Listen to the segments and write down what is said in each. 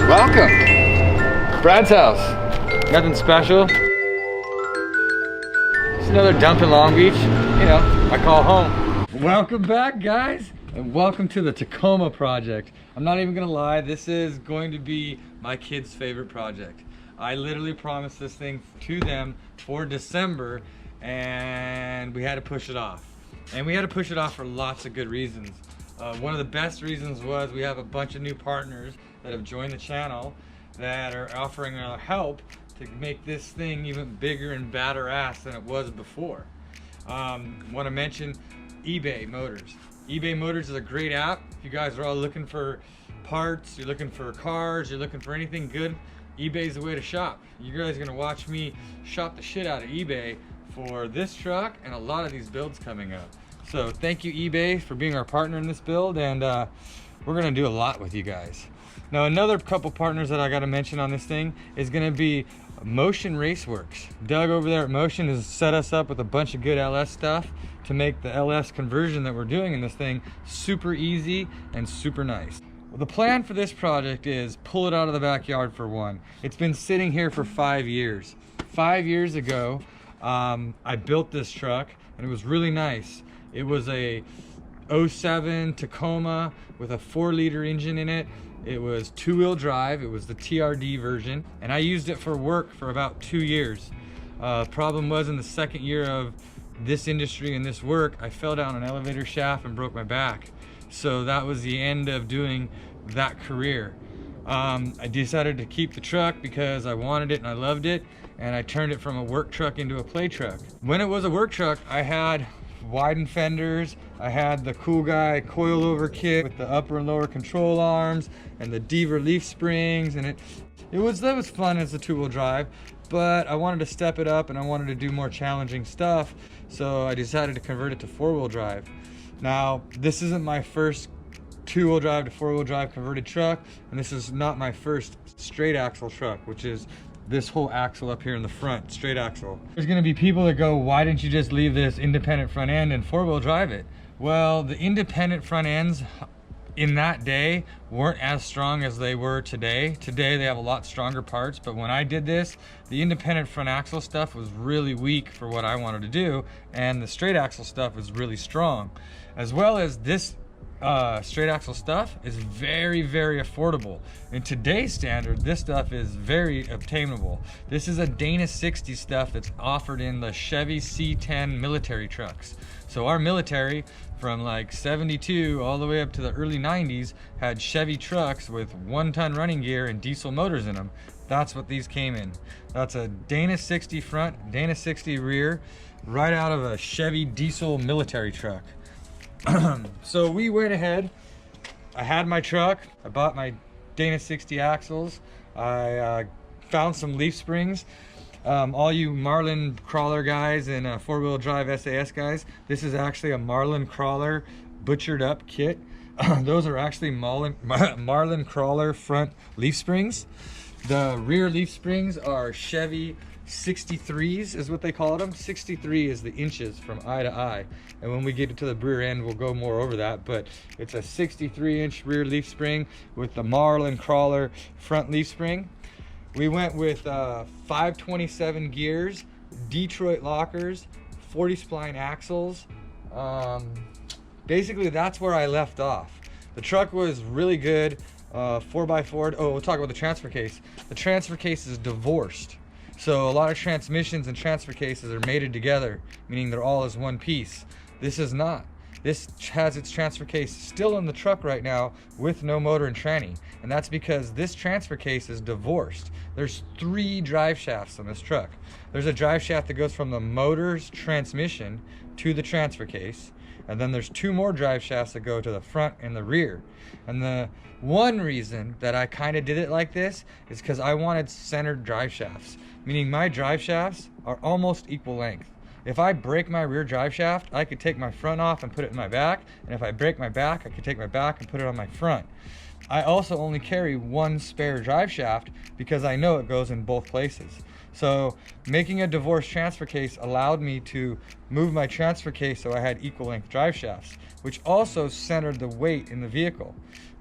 Welcome. Brad's house. Nothing special. Just another dump in Long Beach. You know, I call home. Welcome back, guys, and welcome to the Tacoma project. I'm not even gonna lie, this is going to be my kids' favorite project. I literally promised this thing to them for December, and we had to push it off. And we had to push it off for lots of good reasons. One of the best reasons was we have a bunch of new partners that have joined the channel that are offering our help to make this thing even bigger and badder ass than it was before. Want to mention eBay Motors. eBay Motors is a great app. If you guys are all looking for parts, you're looking for cars, you're looking for anything good, eBay is the way to shop. You guys are gonna watch me shop the shit out of eBay for this truck and a lot of these builds coming up. So thank you, eBay, for being our partner in this build, and we're gonna do a lot with you guys. Now, another couple partners that I gotta mention on this thing is gonna be Motion Raceworks. Doug over there at Motion has set us up with a bunch of good LS stuff to make the LS conversion that we're doing in this thing super easy and super nice. Well, the plan for this project is pull it out of the backyard for one. It's been sitting here for 5 years. 5 years ago, I built this truck and it was really nice. It was a 07 Tacoma with a 4-liter engine in it. It was 2-wheel drive. It was the TRD version, and I used it for work for about 2 years. Problem was, in the second year of this industry and this work, I fell down an elevator shaft and broke my back. So that was the end of doing that career. I decided to keep the truck because I wanted it and I loved it, and I turned it from a work truck into a play truck. When it was a work truck, I had widened fenders, I had the cool guy coilover kit with the upper and lower control arms and the Deaver leaf springs, and that was fun as a 2-wheel drive, but I wanted to step it up and I wanted to do more challenging stuff, so I decided to convert it to 4-wheel drive. Now, this isn't my first 2-wheel drive to 4-wheel drive converted truck, and this is not my first straight axle truck, which is this whole axle up here in the front, straight axle. There's gonna be people that go, why didn't you just leave this independent front end and 4-wheel drive it? Well, the independent front ends in that day weren't as strong as they were today. Today they have a lot stronger parts, but when I did this, the independent front axle stuff was really weak for what I wanted to do, and the straight axle stuff was really strong. As well as this straight axle stuff is very, very affordable. In today's standard, this stuff is very obtainable. This is a Dana 60 stuff that's offered in the Chevy C10 military trucks. So our military, from like 72 all the way up to the early 90s, had Chevy trucks with 1-ton running gear and diesel motors in them. That's what these came in. That's a Dana 60 front, Dana 60 rear, right out of a Chevy diesel military truck. So we went ahead, I had my truck, I bought my Dana 60 axles, I found some leaf springs. All you Marlin Crawler guys and 4-wheel drive SAS guys, this is actually a Marlin Crawler butchered up kit. Those are actually Marlin Crawler front leaf springs. The rear leaf springs are Chevy 63s is what they call them. 63 is the inches from eye to eye, and when we get to the rear end we'll go more over that, but it's a 63-inch rear leaf spring with the Marlin Crawler front leaf spring. We went with 527 gears, Detroit lockers, 40 spline axles. Basically that's where I left off. The truck was really good, 4x4. Oh, we'll talk about the transfer case. The transfer case is divorced. So a lot of transmissions and transfer cases are mated together, meaning they're all as one piece. This is not. This has its transfer case still in the truck right now with no motor and tranny. And that's because this transfer case is divorced. There's 3 drive shafts on this truck. There's a drive shaft that goes from the motor's transmission to the transfer case. And then there's 2 more drive shafts that go to the front and the rear. And the one reason that I kind of did it like this is because I wanted centered drive shafts, meaning my drive shafts are almost equal length. If I break my rear drive shaft, I could take my front off and put it in my back, and if I break my back, I could take my back and put it on my front. I also only carry one spare drive shaft because I know it goes in both places. So making a divorced transfer case allowed me to move my transfer case so I had equal length drive shafts, which also centered the weight in the vehicle.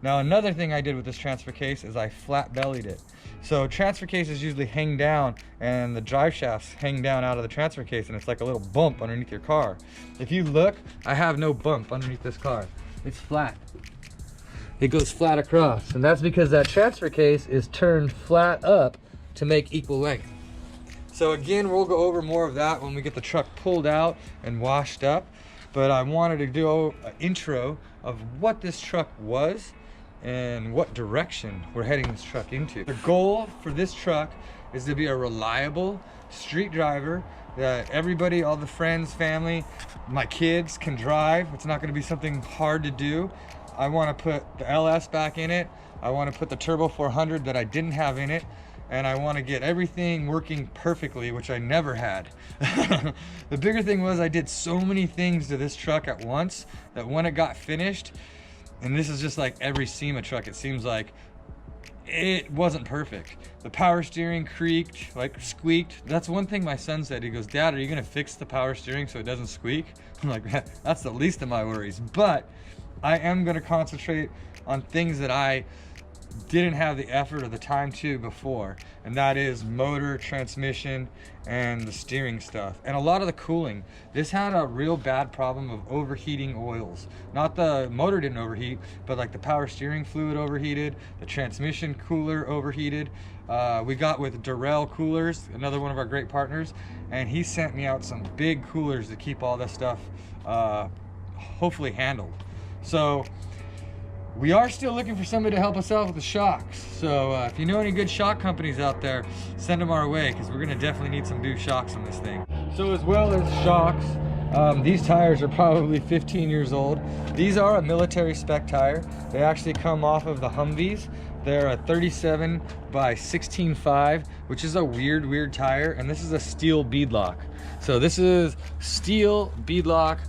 Now another thing I did with this transfer case is I flat bellied it. So transfer cases usually hang down and the drive shafts hang down out of the transfer case, and it's like a little bump underneath your car. If you look, I have no bump underneath this car. It's flat. It goes flat across, and that's because that transfer case is turned flat up to make equal length. So again, we'll go over more of that when we get the truck pulled out and washed up, but I wanted to do an intro of what this truck was and what direction we're heading this truck into. The goal for this truck is to be a reliable street driver that everybody, all the friends, family, my kids can drive. It's not going to be something hard to do. I want to put the LS back in it. I want to put the Turbo 400 that I didn't have in it. And I want to get everything working perfectly, which I never had. The bigger thing was I did so many things to this truck at once that when it got finished, and this is just like every SEMA truck, it seems like, it wasn't perfect. The power steering creaked, like squeaked. That's one thing my son said. He goes, "Dad, are you gonna fix the power steering so it doesn't squeak?" I'm like, that's the least of my worries. But I am gonna concentrate on things that I didn't have the effort or the time to before, and that is motor, transmission, and the steering stuff, and a lot of the cooling. This had a real bad problem of overheating oils. Not the motor didn't overheat, but like the power steering fluid overheated, the transmission cooler overheated. We got with Durrell Coolers, another one of our great partners, and he sent me out some big coolers to keep all this stuff hopefully handled. So we are still looking for somebody to help us out with the shocks. So if you know any good shock companies out there, send them our way, because we're gonna definitely need some new shocks on this thing. So as well as shocks, these tires are probably 15 years old. These are a military spec tire. They actually come off of the Humvees. They're a 37 by 16.5, which is a weird tire, and this is a steel beadlock. So this is steel beadlock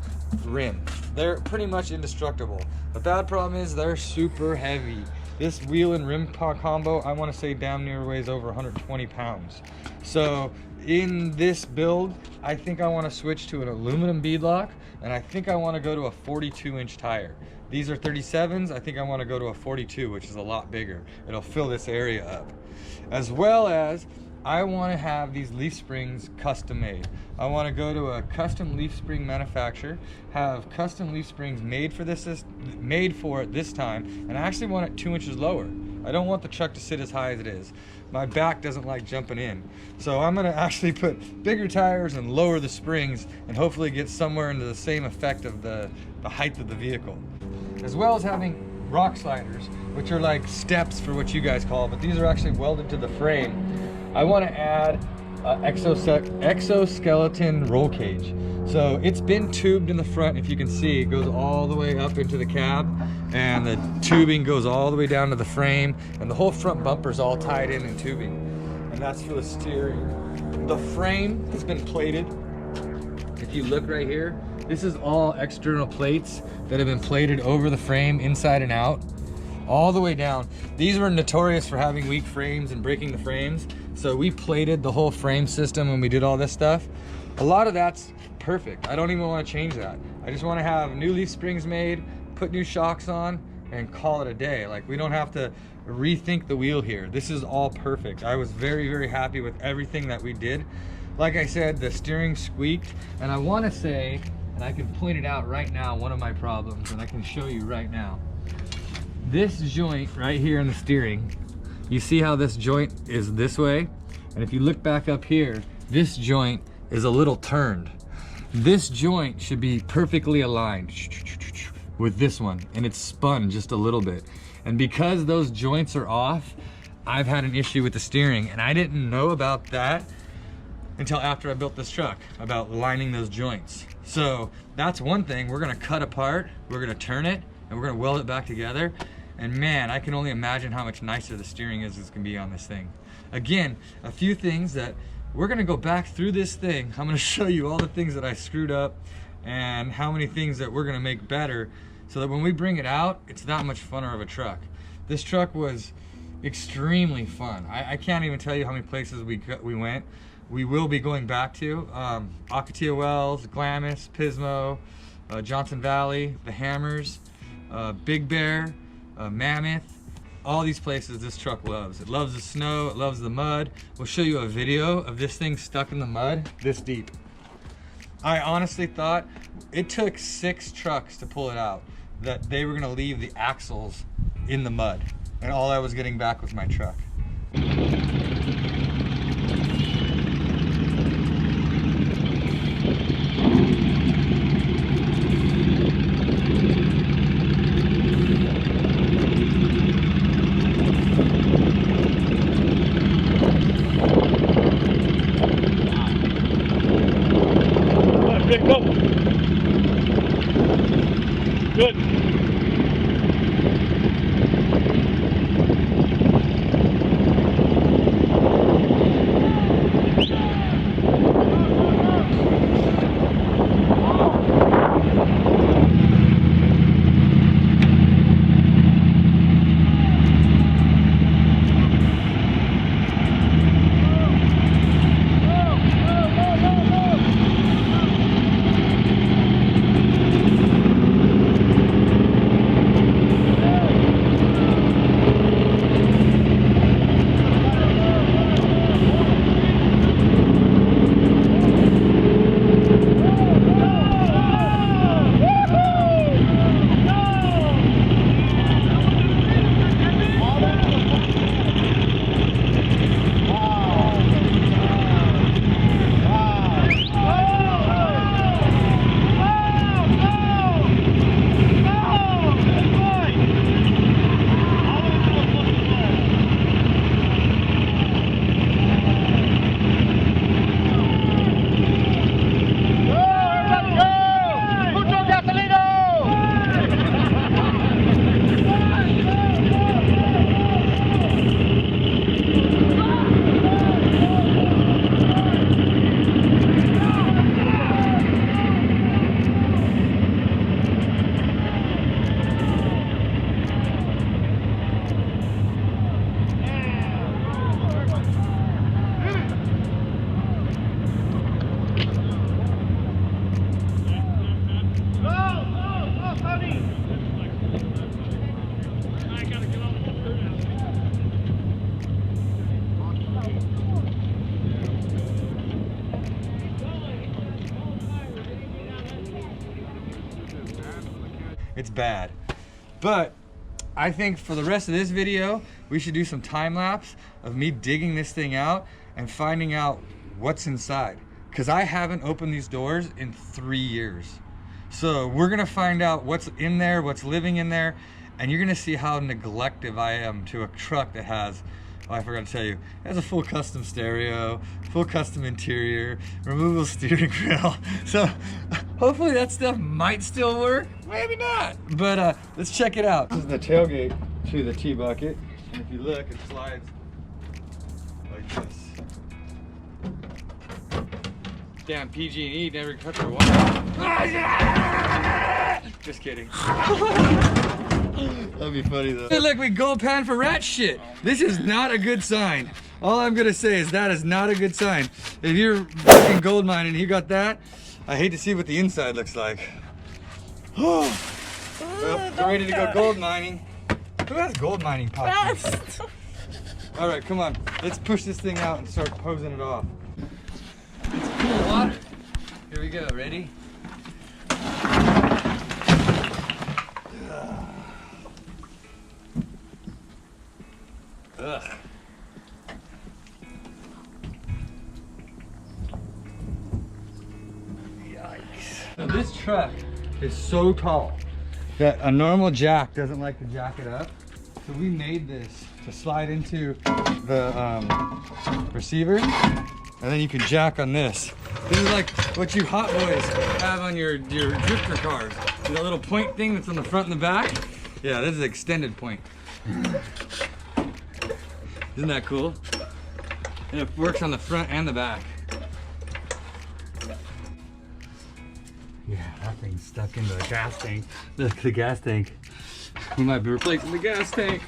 rim. They're pretty much indestructible. The bad problem is they're super heavy. This wheel and rim combo, I want to say damn near weighs over 120 pounds. So in this build, I think I want to switch to an aluminum beadlock, and I think I want to go to a 42-inch tire. These are 37s. I think I want to go to a 42, which is a lot bigger. It'll fill this area up. As well as, I want to have these leaf springs custom made. I want to go to a custom leaf spring manufacturer, have custom leaf springs made for it this time, and I actually want it 2 inches lower. I don't want the truck to sit as high as it is. My back doesn't like jumping in. So I'm gonna actually put bigger tires and lower the springs and hopefully get somewhere into the same effect of the height of the vehicle. As well as having rock sliders, which are like steps for what you guys call, but these are actually welded to the frame. I want to add exoskeleton roll cage. So it's been tubed in the front. If you can see, it goes all the way up into the cab, and the tubing goes all the way down to the frame, and the whole front bumper is all tied in tubing, and that's for the steering. The frame has been plated. If you look right here, this is all external plates that have been plated over the frame inside and out, all the way down. These were notorious for having weak frames and breaking the frames, so we plated the whole frame system when we did all this stuff. A lot of that's perfect. I don't even want to change that. I just want to have new leaf springs made, put new shocks on, and call it a day. Like, we don't have to rethink the wheel here. This is all perfect. I was very happy with everything that we did. Like I said, the steering squeaked, and I want to say, and I can point it out right now, one of my problems, and I can show you right now. This joint right here in the steering, you see how this joint is this way? And if you look back up here, this joint is a little turned. This joint should be perfectly aligned with this one, and it's spun just a little bit. And because those joints are off, I've had an issue with the steering, and I didn't know about that until after I built this truck, about lining those joints. So that's one thing we're gonna cut apart, we're gonna turn it, and we're gonna weld it back together. And man, I can only imagine how much nicer the steering is gonna be on this thing. Again, a few things that we're gonna go back through this thing. I'm gonna show you all the things that I screwed up and how many things that we're gonna make better, so that when we bring it out, it's that much funner of a truck. This truck was extremely fun. I can't even tell you how many places we went. We will be going back to Ocotillo Wells, Glamis, Pismo, Johnson Valley, the Hammers, Big Bear, Mammoth. All these places this truck loves. It loves the snow, it loves the mud. We'll show you a video of this thing stuck in the mud this deep. I honestly thought it took 6 trucks to pull it out, that they were gonna leave the axles in the mud, and all I was getting back was my truck. Go. Good. It's bad. But I think for the rest of this video, we should do some time lapse of me digging this thing out and finding out what's inside. Because I haven't opened these doors in 3 years. So we're gonna find out what's in there, what's living in there, and you're gonna see how neglective I am to a truck that has, oh, I forgot to tell you, it has a full custom stereo, full custom interior, removable steering wheel. So hopefully that stuff might still work, maybe not. But let's check it out. This is the tailgate to the T-bucket. And if you look, it slides like this. Damn, PG&E never cut their wire. Just kidding. That'd be funny though. Hey, look, we gold pan for rat shit. This is not a good sign. All I'm gonna say is that is not a good sign. If you're fucking gold mining and you got that, I hate to see what the inside looks like. Well, we're ready to go gold mining. Who has gold mining pockets? All right, come on. Let's push this thing out and start posing it off. It's cool water. Here we go, ready? Ugh. Yikes. So this truck is so tall that a normal jack doesn't like to jack it up. So we made this to slide into the receiver, and then you can jack on this. This is like what you hot boys have on your drifter cars. See that little point thing that's on the front and the back? Yeah, this is extended point. Isn't that cool? And it works on the front and the back. Yeah, that thing's stuck into the gas tank. Look, the gas tank. We might be replacing the gas tank.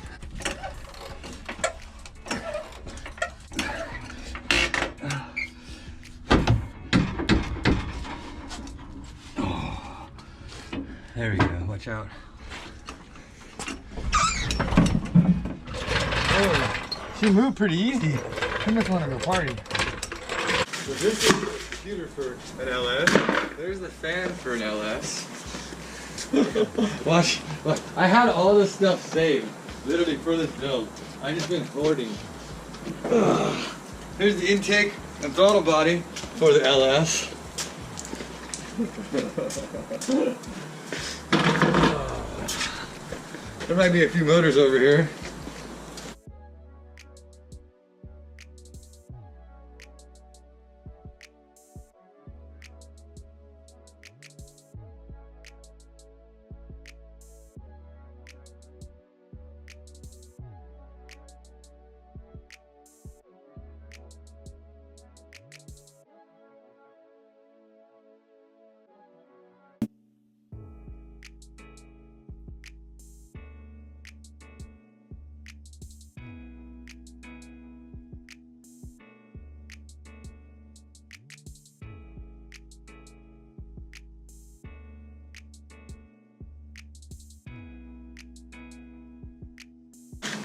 Watch out. Oh, she moved pretty easy. She must want to go party. So this is the computer for an LS. There's the fan for an LS. Watch. I had all this stuff saved, literally for this build. I just been hoarding. Here's the intake and throttle body for the LS. There might be a few motors over here.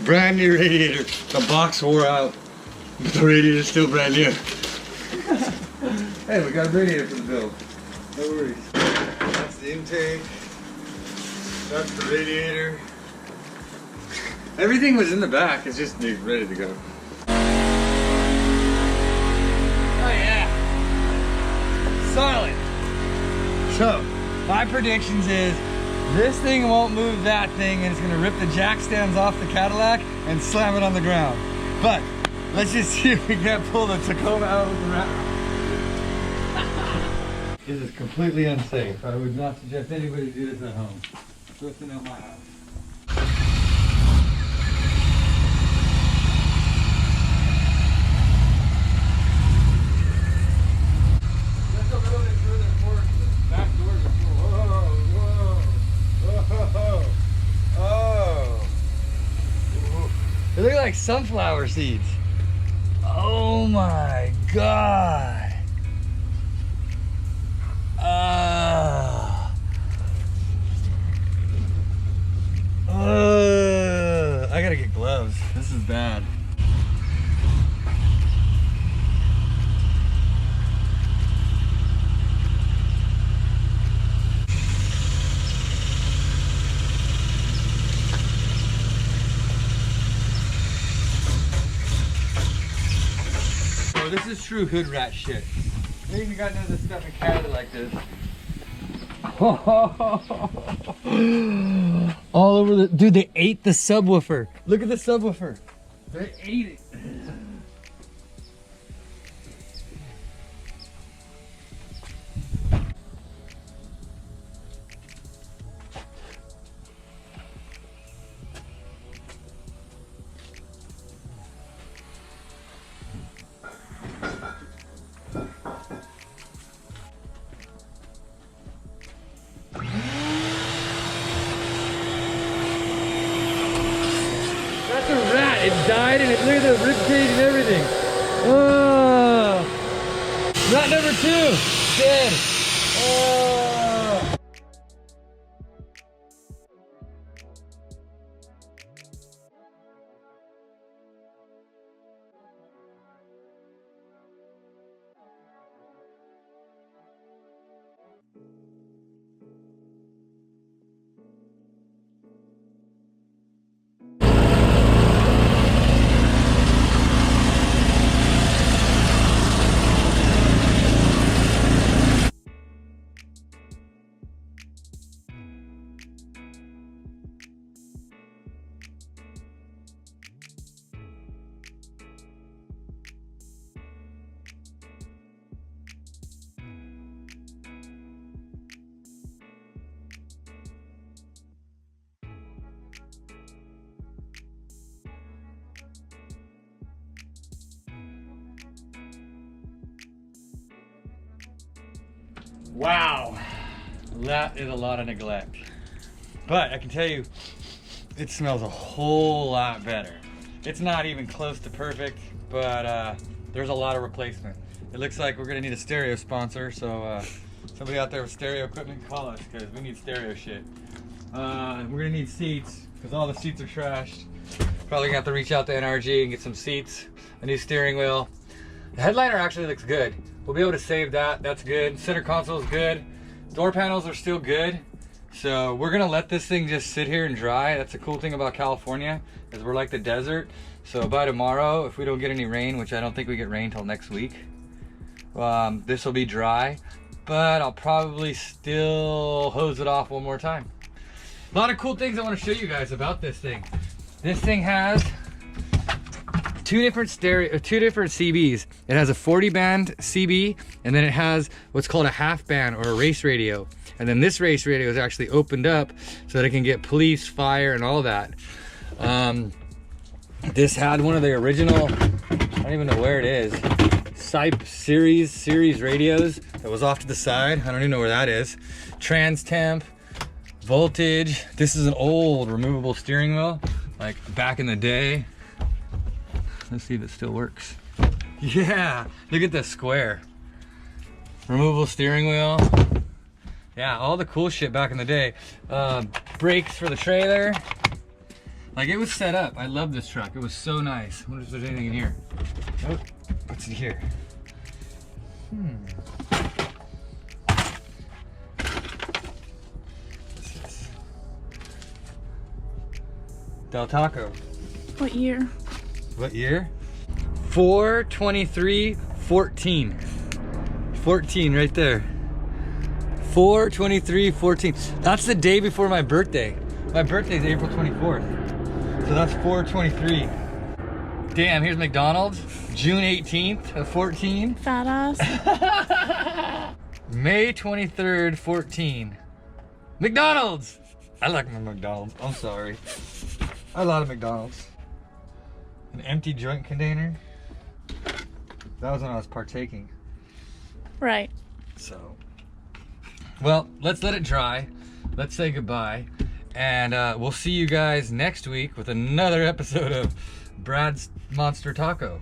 Brand new radiator. The box wore out, but the radiator's still brand new. Hey, we got a radiator for the build. No worries. That's the intake. That's the radiator. Everything was in the back. It's just ready to go. Oh yeah. Solid. So, my predictions is this thing won't move that thing, and it's gonna rip the jack stands off the Cadillac and slam it on the ground. But let's just see if we can't pull the Tacoma out with the wrap. This is completely unsafe. I would not suggest anybody do this at home. Especially at my house. Let's go a little bit further forward to the back doors. Oh. They look like sunflower seeds. Oh my God. I gotta get gloves. This is bad. Oh, this is true hood rat shit. They even got none of this stuff in Canada like this. All over the... Dude, they ate the subwoofer. Look at the subwoofer. They ate it. It died, and look at the rib cage and everything. Oh, rat number 2, dead. Oh. Wow, that is a lot of neglect. But I can tell you, it smells a whole lot better. It's not even close to perfect, but there's a lot of replacement. It looks like we're gonna need a stereo sponsor, so somebody out there with stereo equipment, call us, because we need stereo shit. We're gonna need seats because all the seats are trashed. Probably gonna have to reach out to NRG and get some seats, a new steering wheel. The headliner actually looks good. We'll be able to save that. That's good. Center console is good. Door panels are still good. So we're gonna let this thing just sit here and dry. That's the cool thing about California, is we're like the desert. So by tomorrow, if we don't get any rain, which I don't think we get rain till next week, this will be dry, but I'll probably still hose it off one more time. A lot of cool things I want to show you guys about this thing. This thing has two different CBs. It has a 40 band CB, and then it has what's called a half band or a race radio. And then this race radio is actually opened up so that it can get police, fire, and all that. This had one of the original, I don't even know where it is, Sype series radios that was off to the side. I don't even know where that is. Trans temp, voltage. This is an old removable steering wheel, like back in the day. Let's see if it still works. Yeah, look at this square. Removable steering wheel. Yeah, all the cool shit back in the day. Brakes for the trailer. Like, it was set up. I love this truck. It was so nice. I wonder if there's anything in here. Oh, what's in here? What's this? Del Taco. What year? What year? 4/23/14. 14 right there. 4/23/14. That's the day before my birthday. My birthday is April 24th. So that's 4/23. Damn, here's McDonald's. June 18th of 14. Fat ass. May 23rd, 14. McDonald's! I like my McDonald's. I'm sorry. I had a lot of McDonald's. An empty joint container. That was when I was partaking. Right. So, well, let's let it dry. Let's say goodbye. And we'll see you guys next week with another episode of Brad's Monster Taco.